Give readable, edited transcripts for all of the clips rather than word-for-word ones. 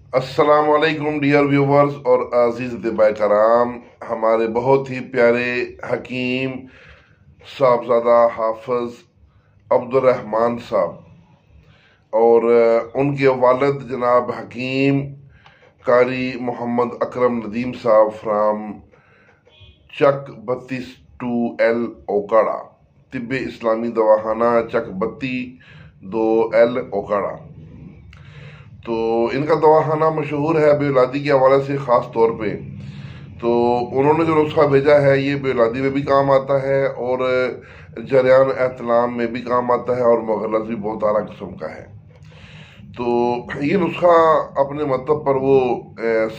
अस्सलाम वालेकुम dear viewers और अजीज दिबाई कराम। हमारे बहुत ही प्यारे हकीम साहबजादा हाफिज अब्दुर्रहमान साहब और उनके वालिद जनाब हकीम कारी मोहम्मद अकरम नदीम साहब फ्राम चक 32 ओकाड़ा, तिब्बे इस्लामी दवाखाना चक 32 ओकाड़ा। तो इनका दवाखाना मशहूर है बेऔलादी के हवाले से ख़ास तौर पे। तो उन्होंने जो नुस्खा भेजा है ये बेऔलादी में भी काम आता है और जरियान एहतलाम में भी काम आता है और मुग़ल्लज़ भी बहुत आला किस्म का है। तो ये नुस्खा अपने मतलब पर वो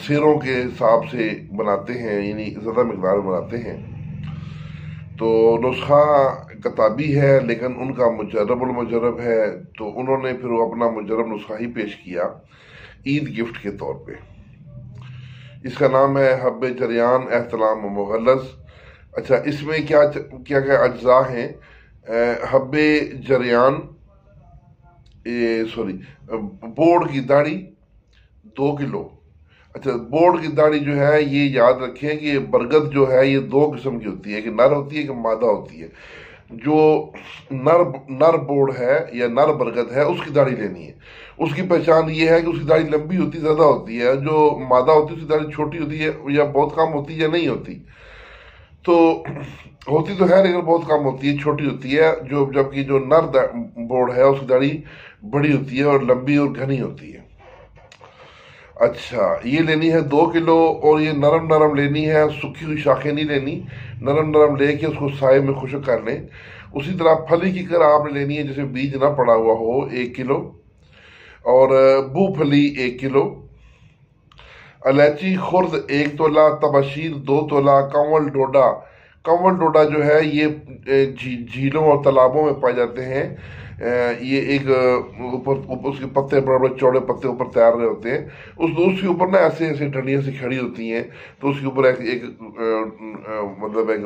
सिरों के हिसाब से बनाते हैं, यानी ज़्यादा मकदार में बनाते हैं। तो नुस्खा किताबी है लेकिन उनका मुजर्रबुल मुजर्रब है, तो उन्होंने फिर वो अपना मुजर्रब नुस्खा ही पेश किया ईद गिफ्ट के तौर पे। इसका नाम है हब्बे जरियान एहतलाम मुग़ल्लज़। अच्छा, इसमें क्या क्या क्या अज्जा हैं? हब्बे जरियान, सॉरी, बोर्ड की दाढ़ी 2 किलो। अच्छा, बोर्ड की दाढ़ी जो है ये याद रखें कि बरगद जो है ये 2 किस्म की होती है, कि नर होती है कि मादा होती है। जो नर बोर्ड है या नर बरगद है उसकी दाढ़ी लेनी है। उसकी पहचान ये है कि उसकी दाढ़ी लंबी होती ज़्यादा होती है, जो मादा होती है उसकी दाढ़ी छोटी होती है या बहुत कम होती है या नहीं होती। तो होती तो है लेकिन बहुत कम होती है, छोटी होती है। जबकि जो नर बोर्ड है उसकी दाढ़ी बड़ी होती है और लंबी और घनी होती है। अच्छा, ये लेनी है 2 किलो और ये नरम नरम लेनी है, सूखी हुई शाखें नहीं लेनी। नरम नरम लेके उसको साए में खुश्क कर लें। उसी तरह फली की कर आपने लेनी है जैसे बीज ना पड़ा हुआ हो, 1 किलो। और बूफली 1 किलो। इलायची खुर्द 1 तोला। तबशीर 2 तोला। कंवल डोडा जो है ये झीलों और तालाबों में पाए जाते हैं। ये एक ऊपर उसके पत्ते बड़े बड़े चौड़े पत्ते ऊपर तैयार रहे होते हैं। उसके ऊपर ना ऐसे ऐसे डंडियां से खड़ी होती हैं, तो उसके ऊपर एक मतलब एक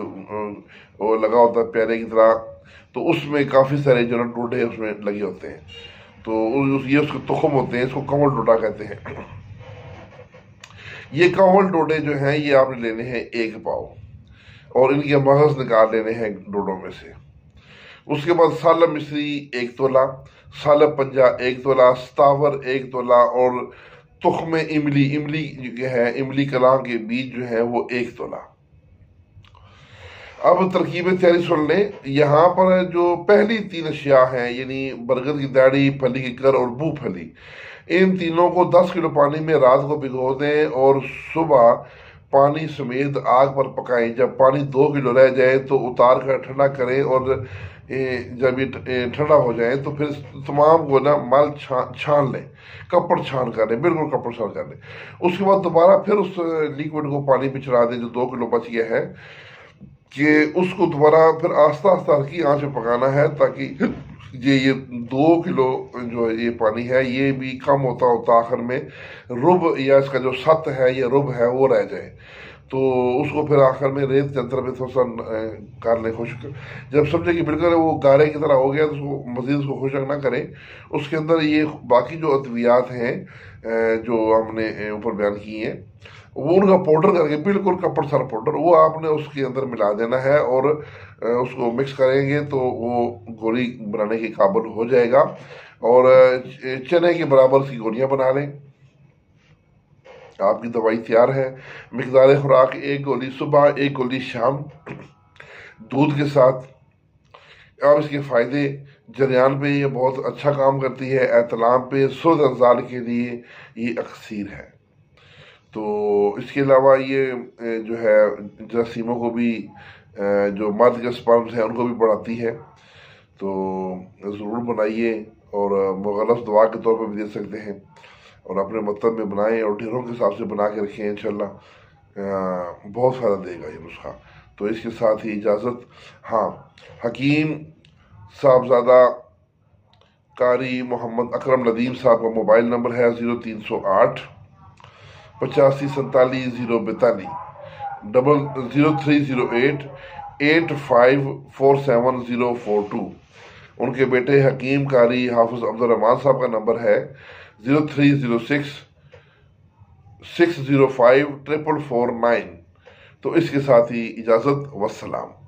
वो लगा होता है प्यारे की तरह। तो उसमें काफ़ी सारे जो ना डोडे उसमें लगे होते हैं। तो ये उसके तुखम होते हैं, इसको कंवल डोडा कहते हैं। ये कंवल डोडे जो हैं ये आपने लेने हैं 1 पाव और इनके मगज निकाल लेने हैं डोडों में से। उसके बाद सालम मिस्री 1 तोला। सालम पंजा 1 तोला। सतावर 1 तोला। और तुख्म इमली, इमली जो है इमली कलां के बीज जो है वो 1 तोला। अब तरकीब तैयारी सुन लें। यहाँ पर जो पहली 3 अशिया हैं यानी बरगद की दाढ़ी, फली की कर और बू फली, इन तीनों को 10 किलो पानी में रात को भिगो दें और सुबह पानी समेत आग पर पकाएं। जब पानी 2 किलो रह जाए तो उतार कर ठंडा करें और जब ये ठंडा हो जाए तो फिर तमाम को ना मल छान लें, कपड़ छान कर लें, बिल्कुल कपड़ छान कर लें। उसके बाद दोबारा फिर उस लिक्विड को पानी पे चढ़ा दें जो 2 किलो बच गया है, कि उसको दोबारा फिर आस्ता आस्ता हल्की आंच में पकाना है ताकि ये 2 किलो जो ये पानी है ये भी कम होता होता आखिर में रुब या इसका जो सत है ये रुब है वो रह जाए। तो उसको फिर आखिर में रेत यंत्र में थोड़ा सा कर लें खुश्क। जब समझे कि बिल्कुल वो गारे की तरह हो गया तो उसको मज़ीद उसको खुश्क ना करें। उसके अंदर ये बाकी जो अद्वियात हैं जो हमने ऊपर बयान किए हैं वो उनका पाउडर करके बिल्कुल कपड़ सारा पाउडर वो आपने उसके अंदर मिला देना है और उसको मिक्स करेंगे तो वो गोली बनाने के काबिल हो जाएगा। और चने के बराबर उसकी गोलियां बना लें। आपकी दवाई तैयार है। मिकदार खुराक 1 गोली सुबह, 1 गोली शाम, दूध के साथ। अब इसके फ़ायदे, जरियान पे ये बहुत अच्छा काम करती है, एहतलाम पे सुर्द अंजाल के लिए ये अक्सीर है। तो इसके अलावा ये जो है जरासीमों को भी, जो मर्द के स्पर्म्स हैं उनको भी बढ़ाती है। तो ज़रूर बनाइए और मुग़ल्लज़ दवा के तौर पर भी दे सकते हैं और अपने मतलब में बनाएं और ढेरों के हिसाब से बना के रखें। इंशाल्लाह बहुत फ़ायदा देगा ये नुस्खा। तो इसके साथ ही इजाज़त। हाँ, हकीम साहबजादा कारी मोहम्मद अकरम नदीम साहब का मोबाइल नंबर है 0308 85 47 042 0308 8547 042। उनके बेटे हकीम कारी हाफिज अब्दुर्रहमान साहब का नंबर है 0306 605449۔ تو اس کے ساتھ ہی اجازت، والسلام۔